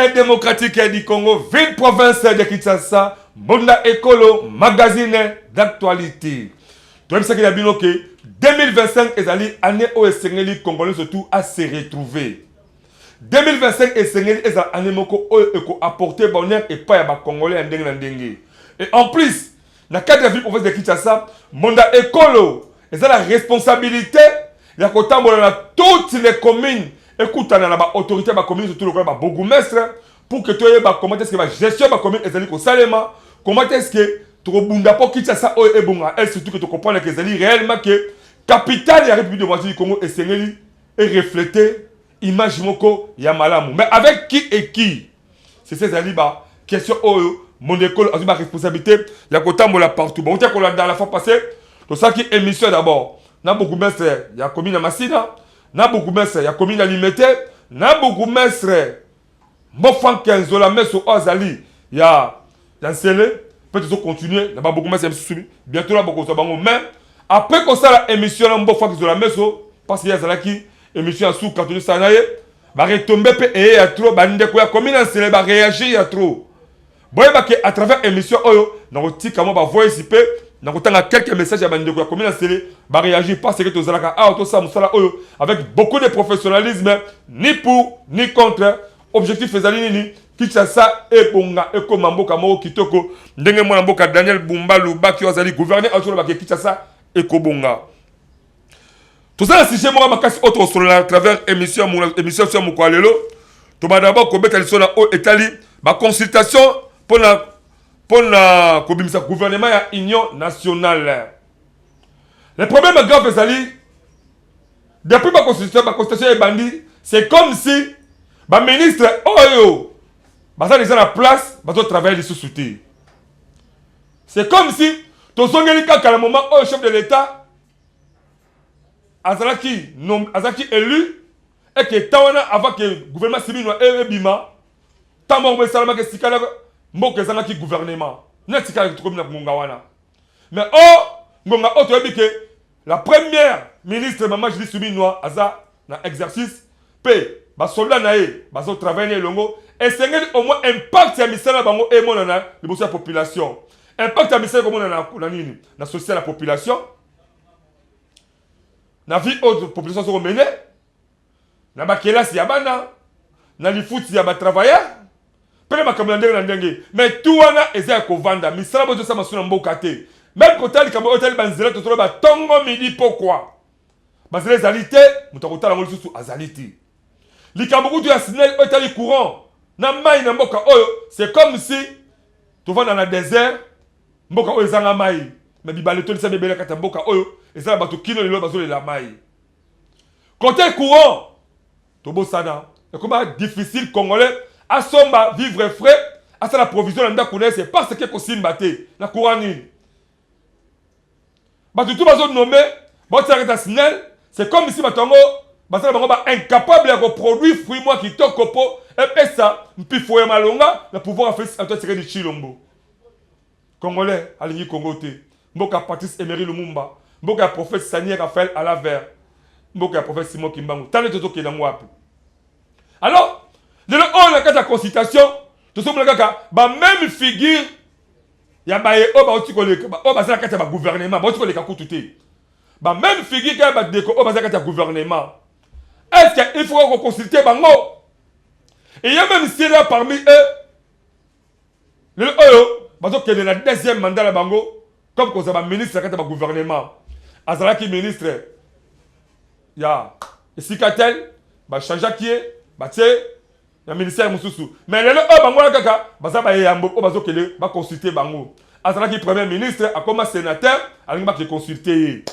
République démocratique du Congo, ville province de Kinshasa, Monda Ekolo, magazine d'actualité. Tu vois, qu'il y a bien que 2025 est l'année où les Congolais surtout à se retrouver. 2025 est l'année où ils apporter bonheur et pas à Congolais en dengue. Et en plus, dans le cadre de la ville province de Kinshasa, Monda Ekolo, ils ont la responsabilité de toutes les communes. Écoute, dans l'autorité de la commune, surtout le bourgmestre, pour que tu aies comment est-ce que la gestion de la commune est au Salema, comment est-ce que tu as pour quitter ça et bon, et surtout que tu comprends que c'est réellement que capitale de la République démocratique du Congo est reflété, image moko yamalamu. Mais avec qui et qui? C'est ces aliba question mon école a ma responsabilité, il y a côté là partout. Bon, on tient qu'on a dans la fois passée, tout ça qui est émission d'abord. Na bourgmestre, il y a commune à Massina. Na bourgmestre, il y a commune à Limité. Na bourgmestre, Mofan 15 la messe au Azali. Il y a Yansele. Peut-être continuer. Là-bas, bourgmestre, bientôt là, beaucoup de choses. Mais après qu'on ça, la émission, là, Mofan 15 la messe, parce qu'il y a Zalaki, émission à sous, quand on dit ça, va retomber et il y a trop. Bah, la commune à Yansele va réagir, il y a trop. Bon, à travers l'émission, on a dit comment on va voir ici. Dans quelques messages à la commune à Sélé, va réagir parce que tout ça, avec beaucoup de professionnalisme, ni pour, ni contre. Objectif Fezalini, Kinshasa et Bonga, et comme Mamboka Moro Kitoko, Ndenge Mboka Daniel Bumba Luba qui a gouverné autour de Kinshasa et Kobonga. Tout ça, si j'ai moi ma casse autre sur à travers émission sur Moukwalelo, tout d'abord, Kobet Alisona au Etali, ma consultation pour la gouvernement et l'Union nationale. Le problème grave, depuis ma constitution est bandit, c'est comme si le ministre, ça déjà la place, ça travaille les sous-soutés. C'est comme si, tu as à le moment où le chef de l'État, Azalaki élu, et que Tawana, avant que le gouvernement civil soit bima, Tamor Salama, que Sikala, Mok Zanaki gouvernement. N'est-ce pas que tu as Mungawana. Mais Ngonga, tu as dit que la première ministre, Maman Julie Souminois, Aza, dans l'exercice, paix, les soldats naïfs, ils travaillent longo, et c'est au moins impact à Missala Bango et mon la population. Impact à Missala comme on a la société la population. La vie autre population sont menées. Na bakela si yabana, na lifoot si yaba travailleurs. Pele makamlandenge na ndenge. Mais tout wana eza ko vanda. Misala bozo sa masuna mbokate. Même côté li kamo hotel banzela to ba tongo midi pourquoi? Bazela zalité, mutakota la ngolu susu azaliti. Li kamo ya sinel hotel courant. Na mai na mboka oyo, c'est comme si tu vas dans le désert, mboka oyo zanga mai. Mais bibale to li sa bebele kata mboka oyo, ezala bato kino lelo bazole la mai. Côté courant, Tobo Sana, et comment difficile Congolais à somba vivre frais, à ça la provision l'anda connaît, c'est parce que Kosim Baté, la couranine. Bah tout le monde nommé, c'est comme si Matango, incapable de produire fruits moi qui toque copo, et ça, m'pifoué malonga, le pouvoir faire à toi tirer du Chilombo. Congolais, Aligny Congoté, Mboka Patrice Emery Lumumba, Mboka prophète Sanier Raphaël Alaver. Mboka prophète Simon Kimbangu. Tant de toto qui est dans moi. Alors, de la consultation, tout ça, même figure, il y a un gouvernement, même figure, il y a un gouvernement. Est-ce qu'il faut qu'on consulte Bango? Et il y a même si là parmi eux, qui est dans le deuxième mandat de Bango, comme qu'on a ministre du gouvernement. Azalaki ministre, il y a Sikatel, Chanja qui est, le ministère Moussoussou. Mais le Bango la kaka, va consulter Bango. Azalaki premier ministre, a comme sénateur, il va consulter.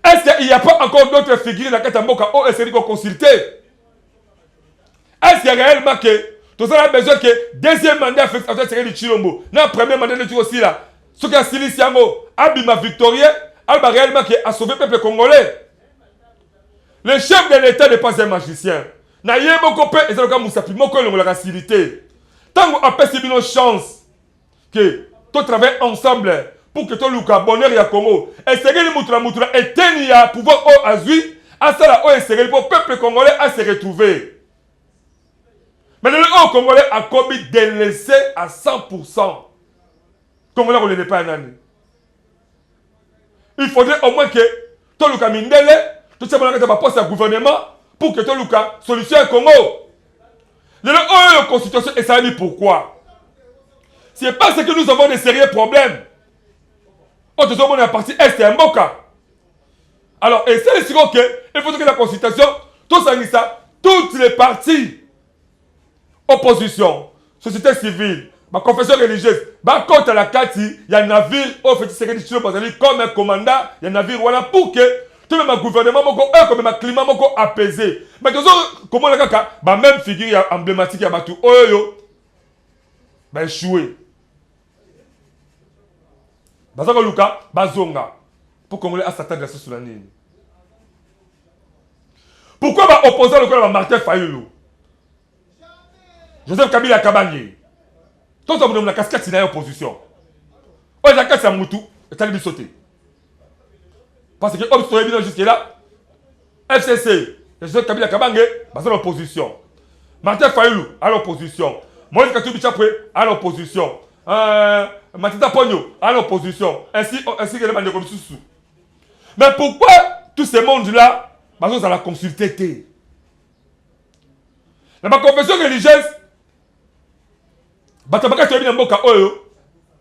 Est-ce qu'il n'y a pas encore d'autres figures dans la Katamboka où est-ce qu'il faut consulter? Est-ce qu'il y a réellement que tout ça a besoin que deuxième mandat fait serait du Chilombo? Non, premier mandat de aussi là. Ce qui a Siliciango, Abima Victorien, Alba réellement qui a sauvé le peuple congolais. Le chef de l'État n'est pas un magicien. Naïe Mokope et Zaloka Moussapi, Moko et la facilité. Tant qu'on a pas une chance que tu travailles ensemble pour que tu luka bonheur ya Congo. Et c'est que les Moutoula et Tenia pouvoir au Azui, à ça là, au Esséré, pour le peuple congolais à se retrouver. Mais le Congolais a commis délaissé à 100%. Congolais, on n'est pas un année. Il faudrait au moins que Toluka Mindele, tout ça, on a poste à gouvernement pour que Toluka solution au Congo. La constitution, et ça dit pourquoi? C'est parce que nous avons des sérieux problèmes. Autre chose, on est à partie Est et Mboka. Alors, et c'est sûr qu'il faut que la constitution, tout ça, toutes les parties, opposition, société civile, ma confession religieuse, contre la carte, il y a un navire au fait comme un commandant, il y a un navire voilà pour que tout le gouvernement comme un climat apaisé. Mais comment le cas même figure emblématique ya batu oyo ba échoué. Bazaka luka bazonga pour Congolais à s'attendre à ce sur la ligne. Pourquoi ba opposant le ba Martin Fayulu? Joseph Kabila Kabangi. Tout ça, la casquette, c'est une opposition. On a la casquette, c'est Moutou, et ça lui sauter. Parce que, comme je suis jusque-là, FCC, Joseph Kabila Kabangi, c'est l'opposition. Martin Fayulu, à l'opposition. Moïse Katou Bichapoué, à l'opposition. Matita Pogno, à l'opposition. Ainsi que les bandes de commission. Mais pourquoi tous ces mondes-là, ils ont la consulté? Dans ma confession religieuse, batabaka tu as bien mboka oyo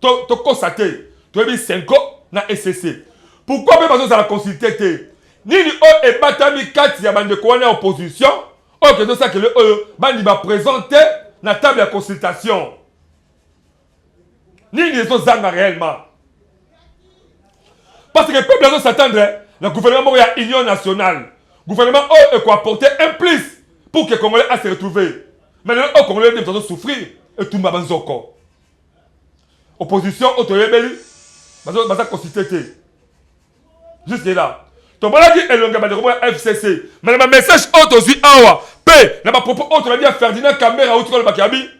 to constaté tu as bien 5 ans na SCC. Pourquoi même besoin de la consulter nini o e batami 4 ya bande ko na opposition o que tout ça que le oyo bandi ba présenter na table de consultation nini les autres zanga réellement parce que le peuple doit s'attendre le gouvernement ya union nationale gouvernement o e ko apporter un plus pour que Congolais a se retrouver mais le Congolais doit souffrir. Et tout le monde encore. Opposition, auto-rebelle, baza constitué. Juste là. Ton malade est le gars FCC. Mais le message auto aussi awa. P. Là, ma propos autre la vie Ferdinand Caméra ou le Bakabi.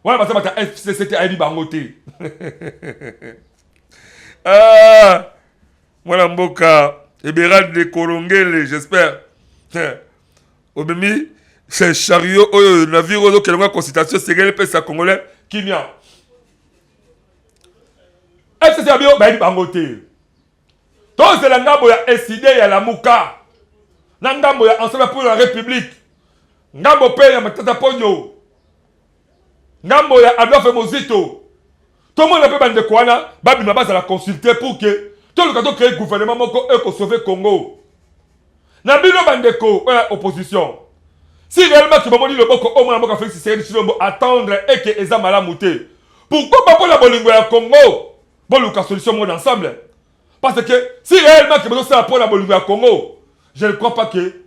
Voilà, parce que FCC a dit bangoté. Ah. Voilà, Mboka. Ebérad de Kolongele, j'espère. Obemi. C'est chariot, le navire, qui a une consultation, c'est le peuple congolais qui vient. Est-ce que c'est bien? Ben, il va voter. Donc, c'est la Ngambo ya SID, ya la Mouka. La Ngambo ya Ensemble pour la République. Ngambo pe ya Matata Pogno. Ngambo ya Adolphe Mozito. Tout le monde a pu bande Kouana, Babi Mabas à la consulter pour que tout le monde crée le gouvernement pour sauver le Congo. Nabino Bandeko, opposition. Si réellement tu m'as dit le boko au moins Félix Tshisekedi Tshilombo attendre et que Eza Malamouté. Pourquoi pas pour la Bolingo ya Congo? Bon le solution monde ensemble. Parce que si réellement tu m'as dit pour la Bolingo ya Congo, je ne crois pas que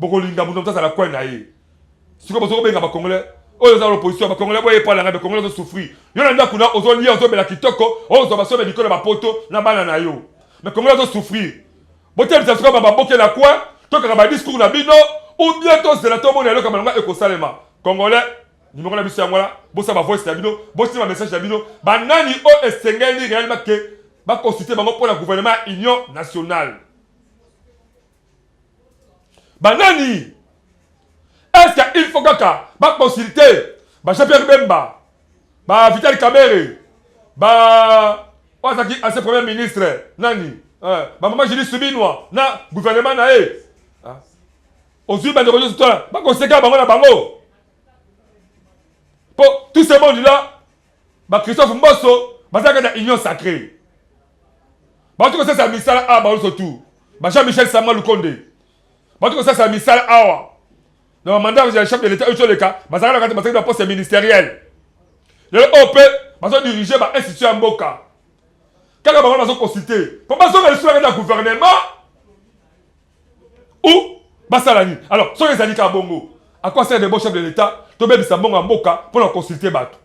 Bolinga Moutonta ça la quoi naïe. Si comme ça benga ba Congolais, oh les opposition ba Congolais boye pas la ba Congolais de souffrir. Yo na ndakuna ozoli ozo bela kitoko, ozo ba sobe dikolo ba poto na bana na yo. Mais Congolais de souffrir. Botel ça sera ba boke la quoi? Toi ka ba discours na bino. Ou bientôt c'est la tombe de l'eau comme un éco-salema. Congolais, numéro la mission moi, bossa ma voix stabino, bossa ma message stabino, banani o estengeli réellement que va consulter pour le gouvernement Union nationale. Banani, est-ce qu'il faut que va consulter, Jean-Pierre Bemba, Vital Kamerhe, ancien premier ministre, Nani, maman Julie Soubinois, na gouvernement naé. Aujourd'hui, pour tous ces mondes-là, Christophe Mbosso, c'est une union sacrée. C'est un missal à surtout. Jean-Michel Sama Lukonde. C'est un missal à dans le mandat du chef de l'État, c'est un poste ministériel. Le OP, c'est dirigé par l'institution Mboka. Quand on va consulter, pour le gouvernement ou Basalani. Alors, sur les alliés à Bongo, à quoi sert des bons chefs de l'État? Tu peux bien bon Mboka pour la consulter Bato.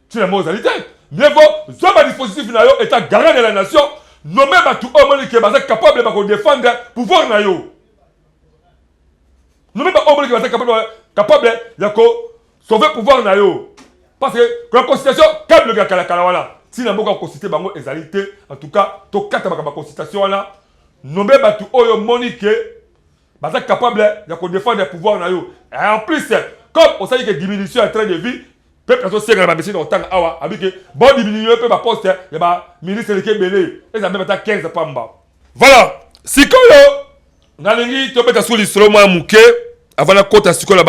Tu les mots alliés. Mieux vaut, soit un dispositif état garant de la nation, nommé Bato Omoni qui est capable de défendre le pouvoir nayo. Nommé Bato Omoni qui est capable de sauver le pouvoir nayo. Parce que la constitution, câble le gars Kalakala. Si la Mboka consulter Bango les alliés, en tout cas, tu as la constitution là, nommé Bato Omoni qui est capable de défendre le pouvoir. Et en plus, comme on sait que diminution en train de vie peuple azo senga ba message otanga awa abike bon diminuer peu ba poste ya ba ministre de Kebele et ça même ata 15 pamba. Voilà, sikoyo nalingi to beta suli solo moi muke avant la kota sikoyo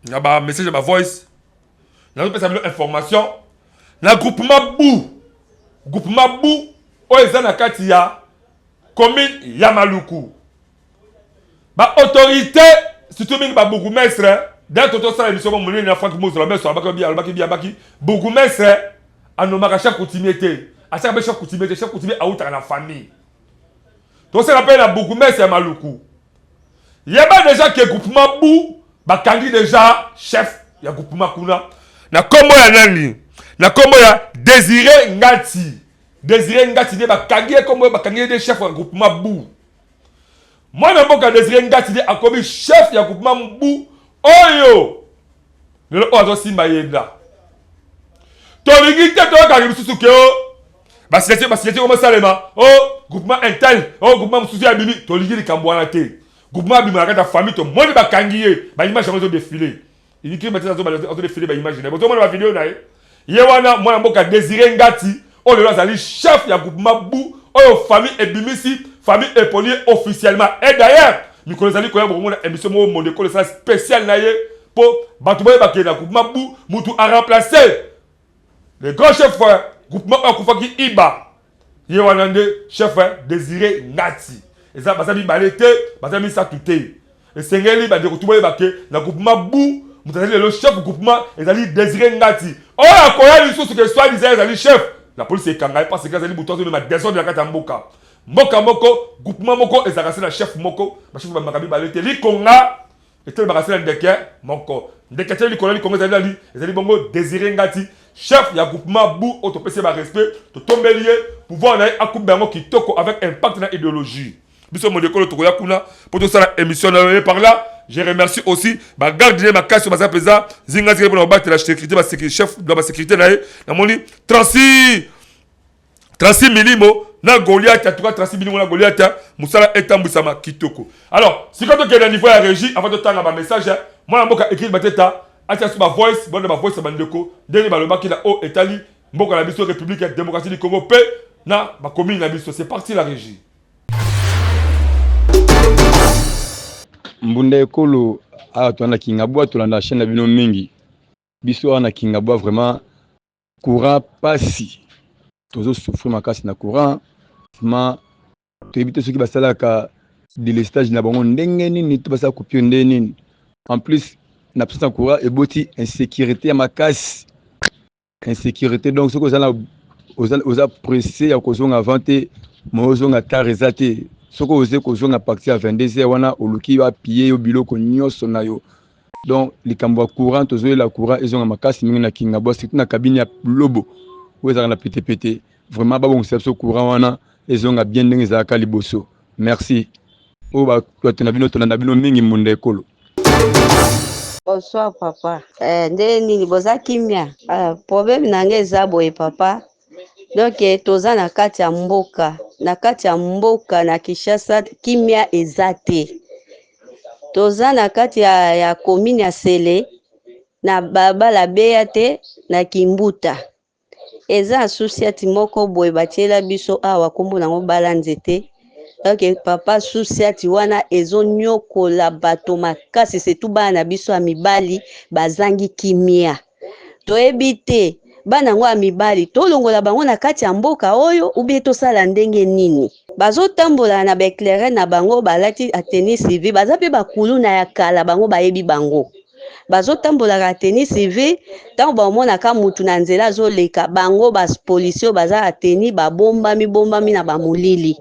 na ba message ba voice na pesa bilo information na groupement bu o ezana kati ya commune ya Maluku ba autorité surtout mingi ba bourgmestre dans toto sala émission mon na Franck Mozo la so baki bourgmestre anomaka chef coutumier a chaque chef coutumier a outra na famille donc ça rappelle la bourgmestre ya Maluku yeba déjà que groupement bu ba kangi déjà chef ya groupement kuna na kombo ya nani na kombo ya Désiré Ngati de ba kangi kombo ba kangi de chef ya groupement bu. Moi, je suis Désiré Ngati a commis chef ya groupement bu oyo. Le ozo simba yenda. Tolingi te to ka bisusu ke o. Basilete comme salema. Oh, groupement intel, oh groupement mususu ya bimi, tolingi likambwana te. Groupement bimi na famille to moni ba kangiye, ba image zo défiler. Il dit que maintenant zo défiler ba image na. Boto mona ba vidéo na ye. Ye wana mwana mboka Désiré Ngati, o le azali chef ya groupement bu, oyo famille ebimisi. Famille époliée officiellement. Et d'ailleurs, nous connaissons une émission spéciale pour Batoubaye Bakena, groupement Bou, Moutou a remplacé le grand chef groupement Akufaki Iba. Yewanande, chef Désiré Ngati. Et ça, Basami Balete, Basami Sakute. Et Sengeli, Batoubaye Bakena, le groupement Bou, Moutazali, le chef du groupement, et Zali Désiré Ngati. Oh, la Koya, il faut que soit disait Zali chef. La police est kangaï parce que Zali Bouton, même à descendre de la Katamboka. Mboka moko groupement moko ezakasi na chef moko ba chef ba makabi balete li konga etel bakasi na ndeke moko ndeke teli konga li konga ezali bongo Désiré Ngati chef ya groupement bu autopc ba respect to tombelier pouvoir na akuba ngo kitoko avec impact na idéologie biso mo dekolo to ya kuna pour to ça émission na par là. Je remercie aussi ba gardien ma casse ba pesa zinga zire pour battre la sécurité ba sécurité chef de la sécurité na moni 36 milimo na Goliath à 36 milimo na Goliath musala etambusama kitoko. Alors si quand on est au niveau de la régie avant de tanga ba message moi mboka écrit bateta atia sur ma voice bonne ma voice bandeko deni ba loba ki la o etali mboka la biso république démocratique du Congo pe na ba commune na biso c'est parti la régie. Mbunda ekolo a to na kingabwa to na chaîne na bino mingi biso na kingabwa vraiment courant pasi tozo souffrir makasi na courant ma to éviter ceux qui basalaka délestage na bango ndenge nini to basala coupure ndenge nini en plus na absence de courant eboti insécurité ya makasi insécurité donc ce que oza pressé ya kozonga vente mozonga tarezate ce que oze kozonga partir à 22h wana oluki ba pied yo biloko nyonso na yo donc likambo courant tozo la courant ezonga makasi mingi na kingabwa surtout na cabine ya lobo oza na pété vraiment ba bon service courant wana ezonga bien ndenge ezaka liboso merci o ba to na bino to na bino mingi Mbunda ekolo. Bonsoir papa. Ndeni boza kimia. Problème nange eza boye papa. Donc toza na kati ya mboka. Na kati ya mboka na Kinshasa kimia eza te. Toza na kati ya commune ya Sele na babala beya te na Kimbuta. Eza associati moko boye batiela biso awa kombo nango bala nzete. Donc papa associati wana ezo nyokola bato makasi setu bana biso ya mibali bazangi kimia. Toyebi te bana ngo ya mibali tolongola bango na kati ya mboka oyo ubi tosala ndenge nini. Bazotambola na baéclairé na bango balati ateni civil baza pe bakulu na ya kala bango bayebi bango. Bazotambola ateni civil tango bamonaka mutu na nzela azoleka bango bas policio baza ateni bombami na bamulili.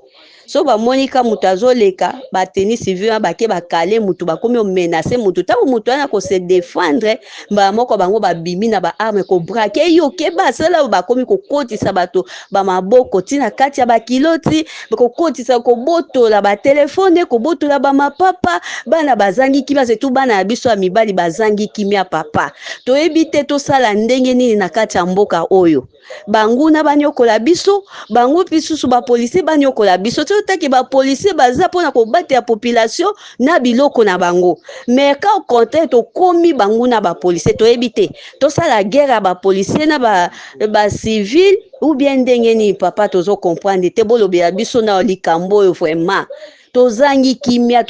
So bamonika mutu azoleka bateni civil bake bakale mutu bakomi menacer mutu tango mutu ana ko se défendre ba moko bango babimi na ba arme ko braquer yo ke basala bakomi ko kotisa bato ba maboko tina kati ya bakiloti ko kotisa ko botola ba telefone ko botola ba mapapa bana bazangi kimia setu bana biso ya mibali bazangi kimia papa toyebi te tosala ndenge nini na kati ya mboka oyo banguna banyokola biso bango pisusu ba policier banyokola biso to taki ba policier baza pona ko battre ya population na biloko na bango mais quand compter to komi banguna ba policier to ebité to sala guerre ba policier na ba civil ou bien ndenge ni papa tozo comprendre te bolobela biso na likambo vraiment tozangi kimia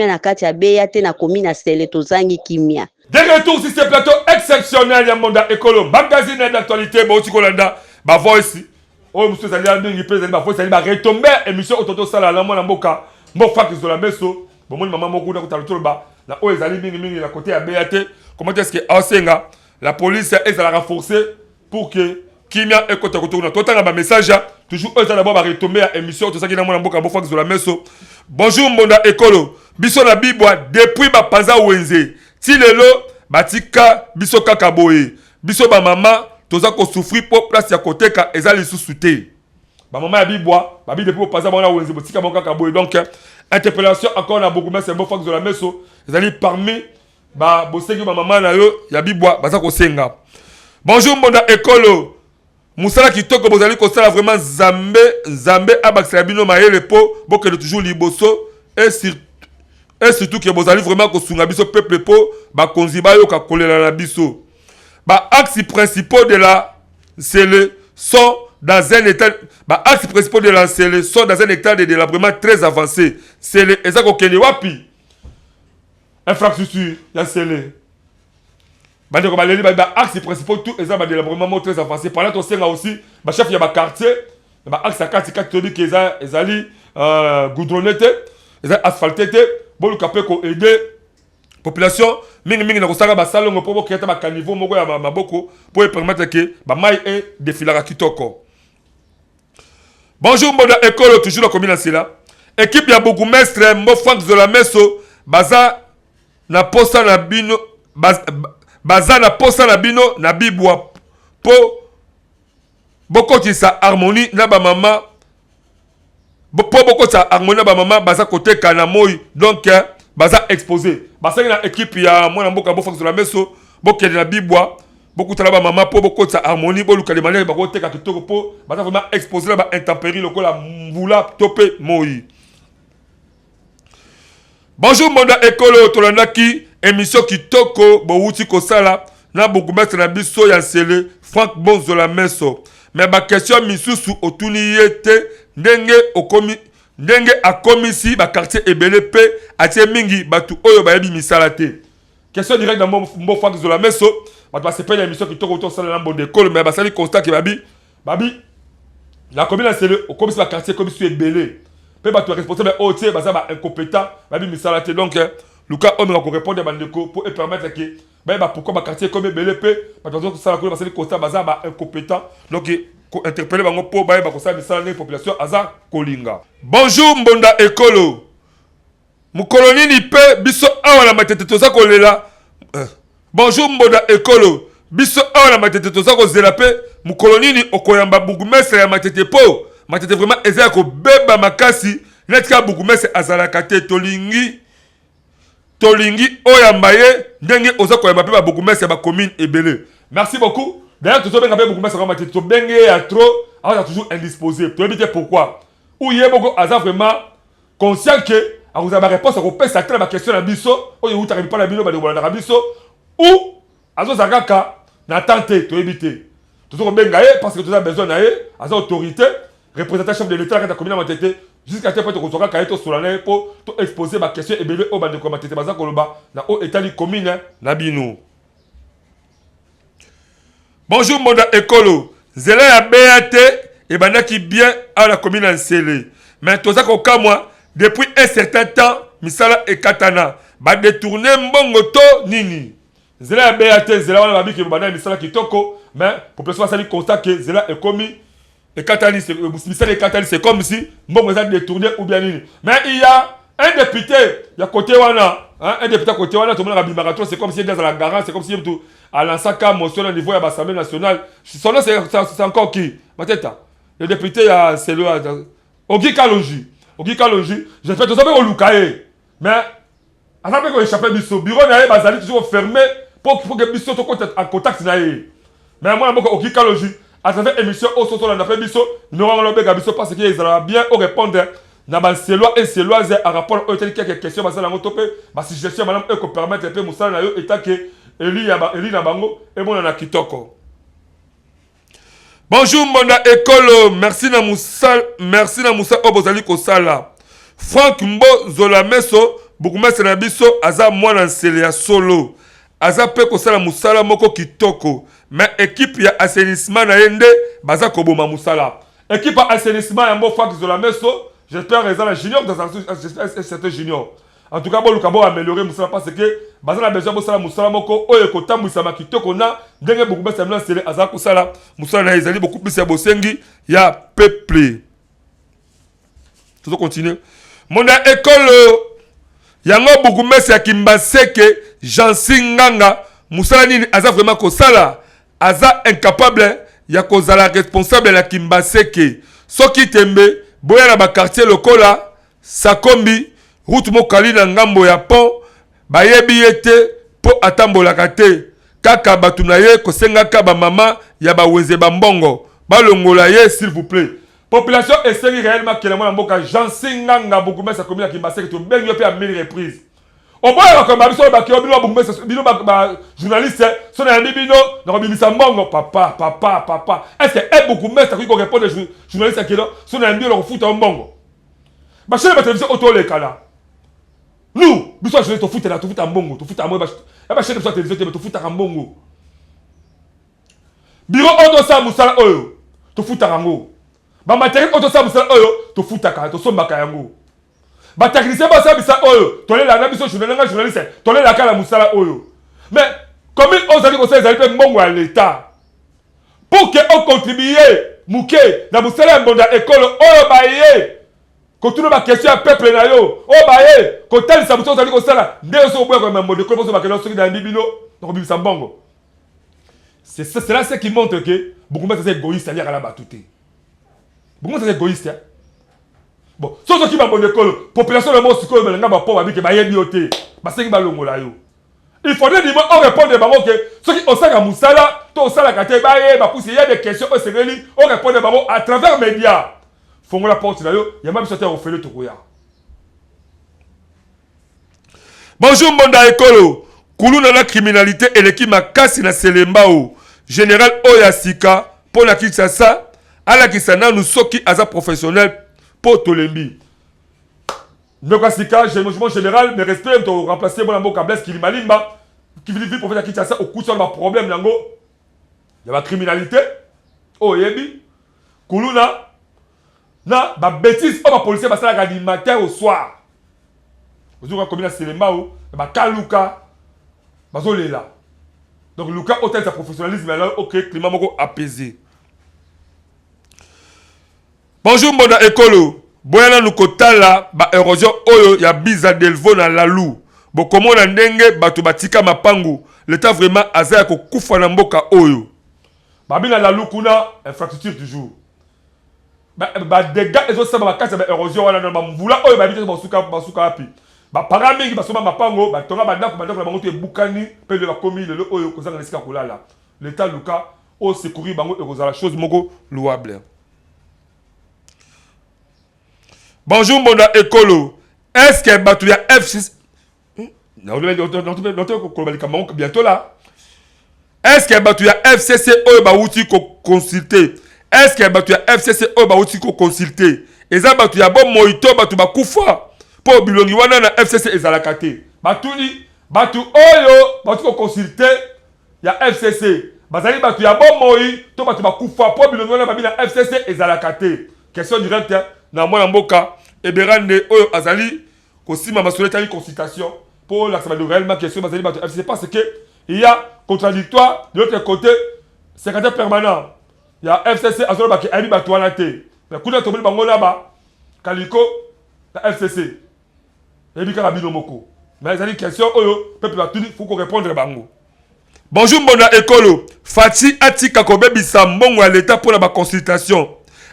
na kati ya beya te na komi na sele tozangi kimia. De retour sur ce plateau exceptionnel ya Monda Ekolo magazine d'actualité bauti kolanda ba voice o muso zali ndingi pe zali ba voice zali ba retomber émission ototo sala na mwana mboka mboka kizola meso bomoni mama moko na kutalo ba na o ezali mingi na côté ya beya te comment est-ce que asenga la police est la renforcer pour que kimia ekota kotuna totanga ba message toujours eux d'abord ba retomber à émission to sakina mwana mboka bofa kizola meso. Bonjour Monda Ekolo biso na bibwa depuis ba panza wenze ti lelo batika biso kaka boye biso ba mama toza ko souffrir pour place ya koteka ezali sous te ba mama ya bibwa ba bi depuis ba panza mwana wenze botika bon kaka boye donc interpellation encore na beaucoup mais c'est bofa kizola meso ezali parmi ba bosengi ba mama na yo ya bibwa baza ko senga. Bonjour Monda Ekolo Moussala kitoko bozali kosala vraiment Zambé abakisala bino mayele po bokele toujours liboso et surtout que bozali vraiment kosunga biso peuple po bakonzi bayoka kolela na biso. Ba axes principaux de la CELE sont dans un état de délabrement très avancé. CELE ezako kende wapi infrastructure ya CELE bande ko baleli ba axes principaux tout ezaba délabrement très avancé. Par là to senga aussi ba chef ya ba quartier ba axe kati todi ke ezali goudronné ezali asphalté te bolu kapé ko aider population mingi na kosanga ba salongo po boketa ba caniveau moko ya maboko pour permettre que ba mai et défilara kitoko. Bonjour Monda Ekolo toujours la commune là équipe ya bourgmestre Mbo Frank de la Meso baza na posa na bino baza na posa na bino na bibwa po bokotisa harmonie na ba mama po bokotisa harmonie na ba mama baza koteka na moi donc baza exposé basengi na équipe ya mwana mboka Mbo Frank de la Meso bokende na bibwa bokutala ba mama po bokotisa harmonie boluka de manière bakoteka kitoko po baza vraiment exposé na ba intempérie lokola mbula topé moi. Bonjour Monda Ekolo tolandaki émission kitoko bouti kosala na bourgmestre na biso ya CELE Frank Bonzola Meso mais ba question misusu otuni yete ndenge akomisi ba quartier ebele pe atie mingi batu oyo bayebi misala te. Question directe dans Mbo Frank Bonzola Meso batu ba sepela émission kitoko to sala na Monda Ekolo mais basali constat que babi la commune ya CELE okomisi ba quartier komisi ebele pe batu responsable otie baza ba incompétent babi misala te donc Luka on va répondre à Bandeko pour permettre que pourquoi ma quartier comme BLP parce que ça la c'est constat baza ba incompétent donc interpeller bango pour ba ça la population aza kolinga. Bonjour Monda Ekolo mukoloni ni pe biso awa na matete toza kolela. Bonjour Monda Ekolo biso awa na matete toza kozela pe mukoloni ni okoyamba bourgmestre ya matete po matete vraiment ezaya ko beba makasi netka bourgmestre azalaka te tolingi oyambaye ndenge oza koyamba pe ba bourgmestre ba commune ebele. Merci beaucoup. D'ailleurs tout benga pe bourgmestre comme to benga ya trop a toujours indisposé. To éviter pourquoi ou yeboko aza vraiment conscient que a vous avez réponse ko pesa tellement ma question na biso o yuta ka pas la bino ba de na biso ou azo zakaka na tenter to éviter. Toujours benga parce que tu as besoin na aza autorité représentant chef de l'état quand commune matete jusqu'à ce point que tu as été solennel pour exposer ma question et bébé au bande de matete baza koloba na o état commune na bino. Bonjour Monda Ekolo zela ya BAT et bandaki bien à la commune en CELE mais toza ko kamwa depuis un certain temps misala et katana ba détourner mbongo to nini zela ya BAT zela wana babiki banda misala kitoko mais population va salir constat que zela est commis et Katani, c'est comme si bon ça détourné ou bien nini. Mais il y a un député, il y a côté wana, un député à côté wana, tout le monde a bimaraton, c'est comme si il est dans la garage, c'est comme si tout à l'ansaka motion au niveau de l'Assemblée nationale. Son nom c'est encore qui? Mateta. Le député c'est le Ogi Kalonji. Ogi Kalonji, j'espère que tout ça au Lukae. Mais à ça qu'on échappe biso bureau naé bazali toujours fermé pour que biso to en contact naé. Mais moi Ogi Kalonji à travers émission au soso na biso normalement bega biso parce que ils allaient bien au répondre na ban selwa et selwa à rapport aux quelques questions parce que la moto pe ba suggestion madame e ko permettre pe musala na yo eta que eli na bango et bon na kitoko. Bonjour mona ekolo, merci na musala obozali ko sala. Franck Mbo Zola Meso Bougumese na biso aza mwana nsele ya solo. Aza pe ko sala musala moko kitoko. Mais équipe ya assainissement na yende baza ko boma musala. Équipe ya assainissement ya Mbo Franck Zola Meso, j'espère que la junior dans un certain junior. En tout cas, bon, le améliorer musala parce que baza na besoin musala musala moko oyo ko tambwisa makitoko na ndenge Bougumese na nsele aza ko sala musala na ezali beaucoup plus ya bosengi ya peuple. Tout continuer. Mon école yango Bougumese ya Kimbaseke Jansi Nganga musala nini aza vraiment ko sala aza incapable ya kozala responsable la Kimbaseke soki tembe boya na ba quartier lokola Sakombi route mokali na ngambo ya pont bayebi yete po atambolaka te kaka batu na ye kosengaka ba mama ya bawenze bambongo balongola ye s'il vous plaît. Population est réellement que la mboka Jansi Nganga Bougumese comme la Kimbaseke to benyo pe à 1000 reprises. Au moins comme babiso ba ki obino Bougumese bino ba journaliste so na ndi bino na bimisa mbongo papa. Est-ce que Bougumese ko répondre journaliste qui là so na ndi lo futa mbongo. Ba chaîne ba télévision auto le kala. Nous, biso je to futa na to futa mbongo, to futa mo ba chaîne de télévision to futa mbongo. Biro odo sa musala oyo to futa rango. Ba matériel auto sa musala oyo to futaka to sombaka yango. Ba technicien ba sa bisa oyo to le la na biso journaliste to le la kala musala oyo. Mais comme ils osent dire que ça ils allaient mbongo à l'état pour que on contribue muke na musala mbonda école oyo baye ko tuna ba question à peuple na yo o baye ko tali sa muso osali ko sala nde so boya ko mbonda école so ba kelo so na bibino to bibisa mbongo. C'est là ce qui montre que beaucoup de ces égoïstes allaient à la batute. Beaucoup de égoïstes. Bon, ceux qui vont à l'école, population de Moscou, ils vont pas avec les biotés. Parce qu'ils vont à il faudrait dire, on répond des barons que ceux qui ont ça à Moussala, tout ça, il y a des questions, on répond des barons à travers les médias. Faut la porte là, il y a même sorti au fait le tour. Bonjour, Monda Ekolo. Koulou na la criminalité et l'équipe Makasi na Selembao. Général Oyasika, pour la Kinshasa. Ala kisana nous soki aza professionnel pour Tolembi. Nokasika, mon général, mes respects, to remplacer mon ambo Kables Kilimalimba, qui vit pour faire Kinshasa au coup sur le problème nango. Il y a la criminalité. Oh yebi. Kuluna na ba bêtise on va policier ba sala du matin au soir. Vous avez comme la Selembao, ba Kaluka bazolela. Donc Luka hôtel sa professionnalisme là OK, climat moko apaisé. Bonjour Mbonda Ekolo. Boyana nukotala ba érosion oyo ya biza delvo na lalu. Bokomo na ndenge batu batika mapangu. L'état vraiment azaya ko kufa na mboka oyo. Babi na lalu kuna infrastructure toujours. Ba dégâts ezo saba bakasa ba érosion wana na mvula oyo ba bité basuka api. Ba paramingi basoma mapango ba tonga ba ndako na bango te bukani pe le ba komi le oyo kozanga nesika kolala. L'état luka o secourir bango ekozala chose moko louable. Bonjour Mbonda Ekolo. Est-ce que Batouya F6 bientôt là. Est-ce que Batouya FCC oyo ba wuti ko consulter? Est-ce que Batouya FCC oyo ba wuti ko consulter? Eza Batouya bon moito batu ba kufa. Po bilongi wana na FCC ezalaka te. Batuli batu oyo batu ko consulter ya FCC. Bazali Batouya bon moi to batu ba kufa po bilongi wana babi na FCC ezalaka te. Question directe na mwana mboka eberande oyo azali kosima masoleta une consultation pour la semaine de réellement question bazali bato FCC parce que il y a contradictoire de l'autre côté secrétaire permanent il y a FCC azolo baki abi bato wana te mais kuna tomeli bango là-bas kaliko la FCC ebi kaka bino moko mais ezali question oyo peuple batuni faut qu'on répondre bango. Bonjour Mbonda Ekolo. Fati atika kobebisa mbongo ya l'état pour la consultation.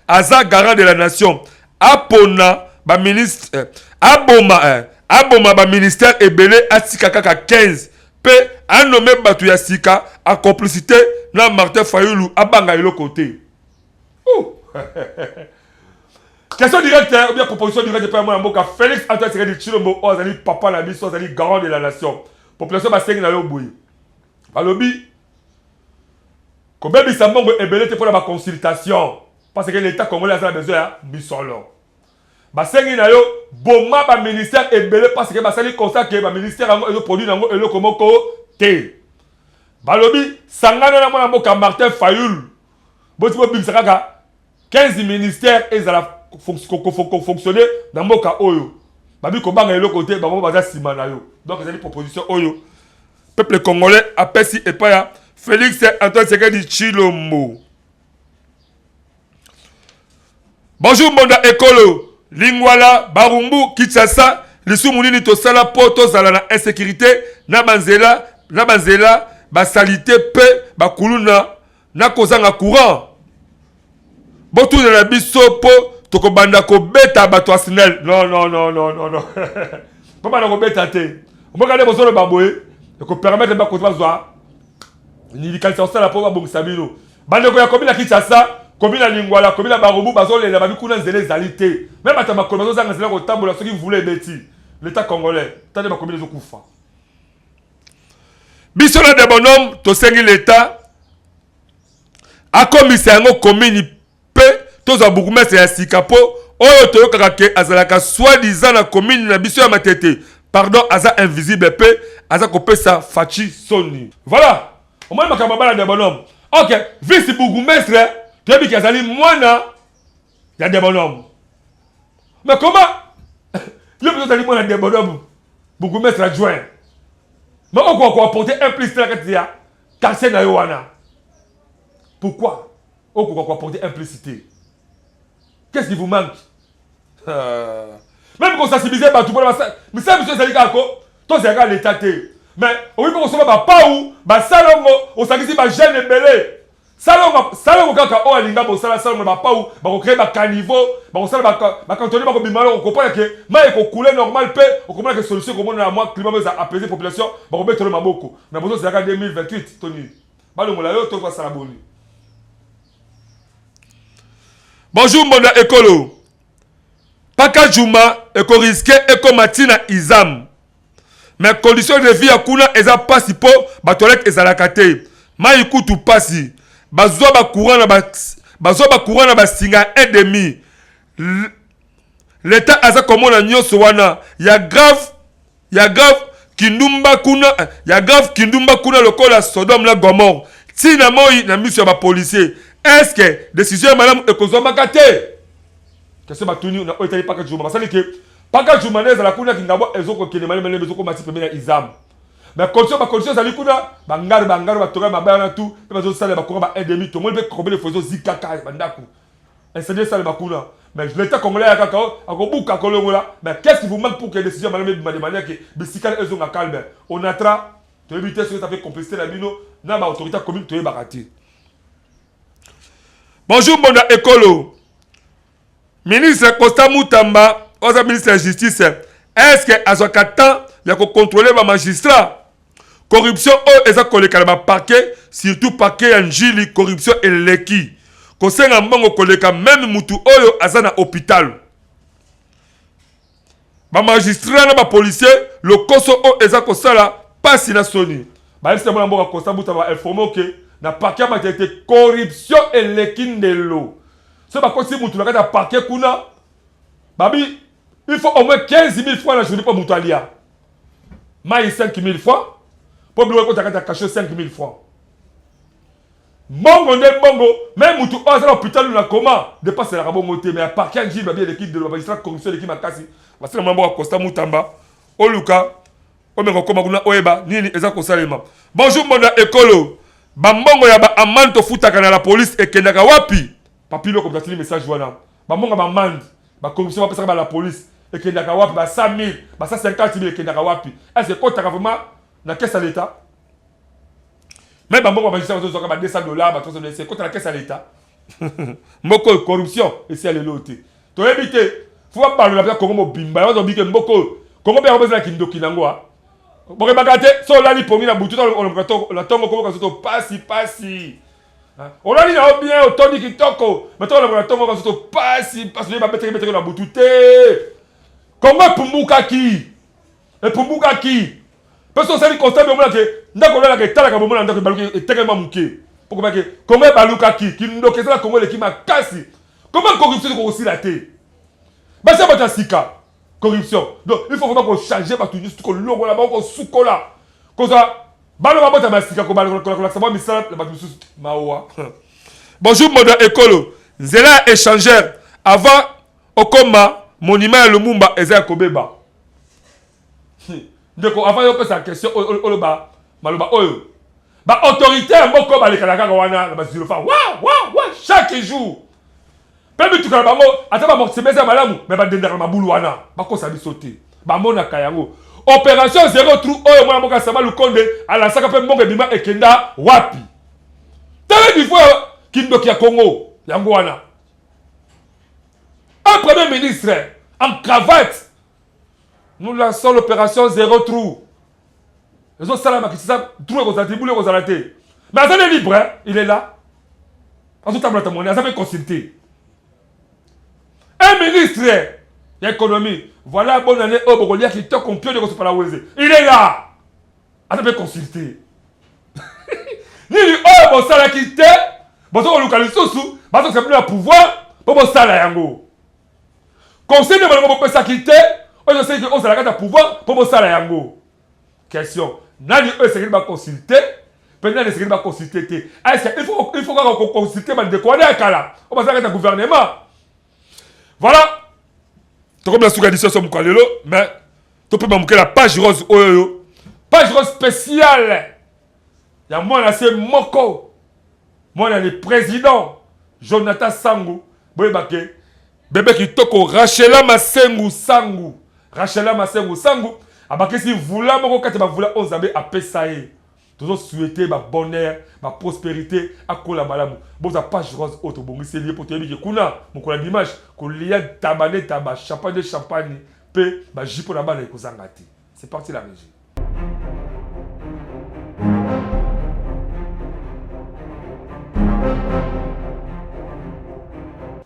Aza garant de la nation. Apona ba ministre aboma ba ministère ebele atika kaka 15 pe a nommé batu ya sika a complicité na Martin Fayulu abanga ilo côté. Question directe, ou bien proposition directe par moi, Félix Antoine Tshisekedi Tshilombo, Ozali papa la mission, Ozali garant de la nation. Population basengi na yo boui. Balobi, combien de Sambongo est belé pour la consultation? Parce que l'État congolais a besoin de bisolo. Basengi na yo, boma ba ministère est belé parce que basali constat que ba ministère a un produit nango et le komoko te. Balobi, sangana na mona mboka Martin Fayoul. Boti bo bimisaka 15 ministères et la fonctionner dans mboka oyo. Babi kobanga le côté ba baza sima na yo. Donc c'est une proposition oyo. Peuple congolais apesi et pas Félix Antoine Tshisekedi Tshilombo. Bonjour Monda Ekolo. Lingwala, Barumbu, Kinshasa, Lisu Mounini Tosala, Poto Zala na insécurité, na banzela, basalité, pe, bakuluna, na kozanga courant. Botou de la biso po, toko banda ko beta bato asinel. Non. Papa na ko beta te. On va regarder bozolo baboye, et ko permettre ba ko twa ni likalisation sala po ba bongisa bino. Bande ko ya komina Kinshasa. Comme la lingwala, comme la baromou, bazole la babi kuna nzele zalité. Même à ta makono zanga nzela ko tambola ceux qui voulaient bêti. L'État congolais, tande ba komina zo kufa. Bisola de bonhomme, to sengi l'État. A commissaire ngo commune pe to za bourgmestre ya Sikapo, oyo to yokaka ke azalaka soi-disant na commune na biso ya matete. Pardon, aza invisible pe, aza kopesa fachi soni. Voilà. Au moins makababa de bonhomme. OK, vice bourgmestre tu as dit qu'il y a des bonhommes. Mais comment? Il y a des bonhommes. Beaucoup de adjoints. Mais on va apporter implicite la catégorie. Cassé na yoana. Pourquoi? On va apporter implicité. Qu'est-ce qui vous manque? Même qu'on sensibilise pas tout le monde. Mais ça, monsieur Salika, toi, c'est un l'État. Mais on va se faire pas où? Salongo, on s'agit de jeune et belé. Salongo kaka o alinga bo sala salongo ba pau ba ko créer ba caniveau ba ko sala ba cantonner ba ko bimalo ko comprendre que ma ko couler normal pe on comprend que solution ko mona moi climat va apaiser population ba ko mettre maboko na bozo c'est 2028 Tony ba lo mola yo to ko sala boni. Bonjour Monda Ekolo. Paka Juma eko risquer eko matina izam. Mais conditions de vie akuna eza pasi po ba toilette ezalaka te. Ma ikutu pasi. Bazoba courant na basinga et demi. L'État aza komona nyoso wana ya grave kindumba kuna lokola Sodome la Gomorre. Tina moi na miso ya ba policier. Est-ce que décision madame ekozoma kate? Qu'est-ce ba tuni na otali paka juma. Basali ke paka juma neza la kuna kingabo ezoko kene male ezoko mati pemena izam. Mais condition zali kuna bangaru batoka mabaya na tout pe bazo sala bakora ba ennemi to molbe combien de fois zikaka bandako enseignez sala bakuna mais l'État congolais ya kaka akobuka kolongola mais qu'est-ce qui vous manque pour que décision malame de manière que bisikal ezonga calme on atra to éviter ce que ça fait complicité la bino na ba autorité commune to bakati. Bonjour Monda Ekolo. Ministre Costa Mutamba, oza ministre de la justice, est-ce que azokatan ya ko contrôler ba magistrat? Corruption o eza koleka na parquet, surtout parquet ya njili corruption eleki. Kosenga mbongo koleka même mutu oyo azana hôpital. Ba magistrat na ba policier, le koso o eza kosala pasi na soni. Ba liste mona mboka Costa Buta ba informer que na parquet ma été corruption eleki ndelo. Ce ba kosi mutu na kata parquet kuna. Babi, il faut au moins 15 000 francs la journée pour mutu alia. Maï 5 000 francs. Pour bloquer quand tu as caché 5 000 francs. Bongo, même si tu as un hôpital ou un coma, dépasse la rabomoté, mais à partir de l'équipe de la magistrat corruption, l'équipe à Kassi, parce que le membre à Costa Mutamba, Oluka, Omerokomaguna, Oeba, Nini, Ezako Salema. Bonjour, mon écolo. Bambongo ya ba amante futaka na la police et kendaka wapi? Papilo comme ça, message voilà. Bambongo ba amande, ba corruption va passer par la police et kendaka wapi, ba 100 000, ba 150 000 et kendaka wapi. Est-ce que quand tu as vraiment la caisse à l'État? Même bambongo ba magistrat va ba 200 $, ba 300 $, c'est quand la caisse à l'État. Mboko corruption et c'est l'éloté. Tu as évité. Faut pas parler de la Congo bimba, on dit que mboko Congo bien besoin kindo kinangwa. Bon bagate, so là li pongi na butu la tongo ko kasoto pasi. On a dit bien au Tony Kitoko. Maintenant, on a tongo quand on passe, parce que je vais mettre la boutoute. Comment Pumbuka qui? Et Pumbuka qui? Parce que ça dit constat, mais on a dit, d'accord, on a dit, t'as la on a dit, baluki est tellement mouké. Pourquoi que comment Baluka qui nous que ça Congo qui m'a cassé. Comment corruption aussi la tête? Bah ça va être sika. Corruption. Donc il faut vraiment qu'on change, parce que juste qu'on logo là-bas, qu'on soukola. Comme ça. Bonjour, Moda Ekolo. Zela échangeur. Avant, Okoma, monument à Lumumba, Eza Kobeba. Donc, avant, il y a une question. Oloba, Maloba, Oyo. Ba autorité, Moko, Balekalaka, Wana, la Basilofa. Waouh, chaque jour. Même tu as attends, c'est bien, madame, mais ba dendera ma boulwana. Ba ko sabi sauter. Ba mona kayango. Opération 0 trou oyo mwana moka sama lukonde ala saka pe mbonge bima ekenda wapi tala di fois kindoki ya Congo yango wana un premier ministre en cravate nous lançons l'opération 0 trou les autres salama qui ça trou ko zati boule ko zalate mais azane libre hein? Il est là en tout tableau témoin azame consulter un ministre l'économie. Voilà, bonne année, oh, Bogolia qui te compie de ce palawese. Il est là. On peut consulter. Ni lui, oh, bon, ça l'a quitté. Bon, ça, on l'a quitté sous. Bon, ça, c'est plus le pouvoir. Bon, ça, là, yango. Conseil de mon père, ça quitté. Oh, je sais que, oh, ça l'a quitté pouvoir. Bon, ça, là, yango. Question. Nani, eux, c'est qu'il va consulter. Pendant les séries, il va consulter. Il faut qu'on consulte, mais de quoi on est à Kala. On va faire un gouvernement. Voilà. Comme la sous-édition sur Moukalelo, mais tu peux manquer la page rose. Page rose spéciale. Il y a moi là, c'est Moko. Moi là, le président Jonathan Sangu. Bébé qui toko Rachela Masengu Sangu. Rachela Masengu Sangu. Abake si voula moko kati ba voula ozabe apesaye. Toujours souhaiter ma bonheur, ma prospérité à kola malamu. Bon ça page rose auto bon c'est lié pour te dire que kuna mon kola dimanche ko lia tabané taba champagne de champagne pe ba jipo na bana ko zangati. C'est parti la régie.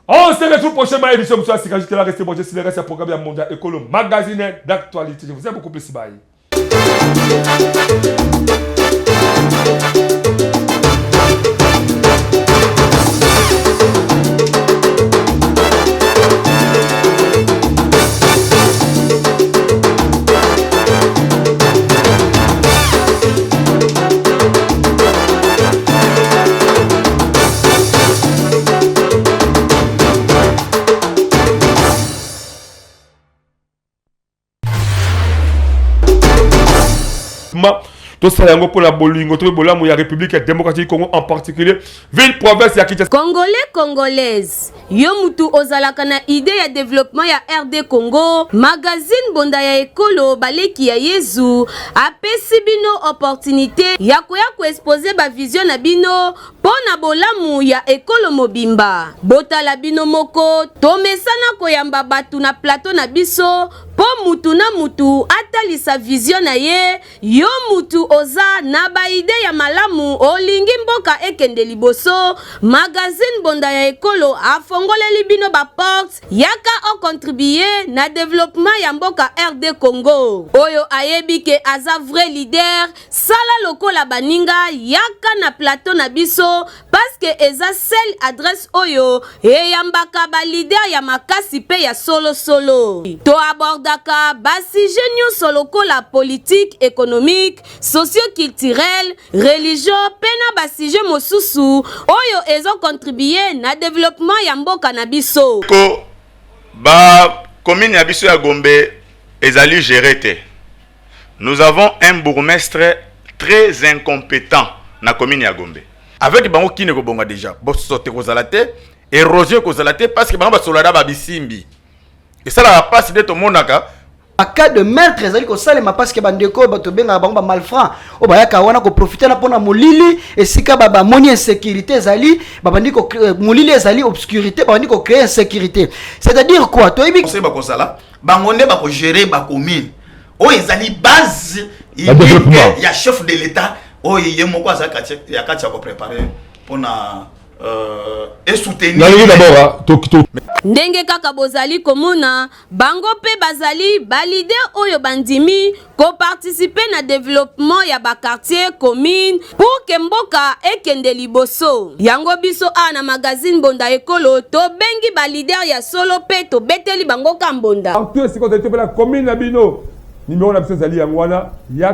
On se retrouve prochainement à l'émission Moussa Sika jusqu'à là restez bon c'est le reste programme à Monda Écolo magazine d'actualité. Je vous aime beaucoup plus bye. Tout ça pour la bolingo, tout le la République démocratique du Congo en particulier, ville province ya Kinshasa. Congolais congolaise, yo mutu ozalaka na idée ya développement ya RD Congo, magazine Bonda ya Ekolo baleki ya Yezu, apesi bino opportunité ya ko exposer ba vision na bino pona bolamu ya Ekolo mobimba. Botala bino moko, tomesana koyamba batu na plateau na biso, po mutu na mutu atalisa vision na ye, yo mutu oza na ba ide ya malamu olingi mboka ekende liboso, magazine Bonda ya Ekolo afongoleli bino ba porte yaka o contribuer na développement ya mboka RD Congo. Oyo ayebi ke aza vrai leader, sala lokola baninga yaka na plateau na biso parce que eza seule adresse oyo eyambaka ba leader ya makasi pe ya solo solo. To abordaka basi genio solo kola politique, économique, socio-culturel, religion, pena basi je mosusu oyo ezo contribuer na développement ya mboka na biso. Ko ba commune ya biso ya Gombe ezali géré. Nous avons un bourgmestre très incompétent na commune ya Gombe. Avec bango qui ne ko bonga déjà. Bo sote ko zalate, érosion ko zalate parce que bango ba solada ba bisimbi. Et ça la passe de tout monaka. En cas de meurtre, ezali ko salema parce que bandeko bato benga bango ba malfrant. O ba yaka wana ko profiter na pona molili et sika ba moni insécurité ezali, ba bandiko molili ezali obscurité, ba bandiko créer insécurité. C'est-à-dire quoi? To yebi c'est ba ko sala, bangonde ba ko gérer ba commune. O ezali base développement. Il y a chef de l'état, o yé moko za katia ya katia ko préparer mpona esoutenir nalingi d'abord ndenge kaka bozali komona bango pe bazali balider oyo bandimi koparticipe na développement ya bakartier commune pour ke mboka ekende liboso yango biso a na magazine Bonda Ekolo tobengi balider ya solo pe tobeteli bango ka mbonda partout esika ozali to pe na commune na bino numéro na biso ezali yango wana ya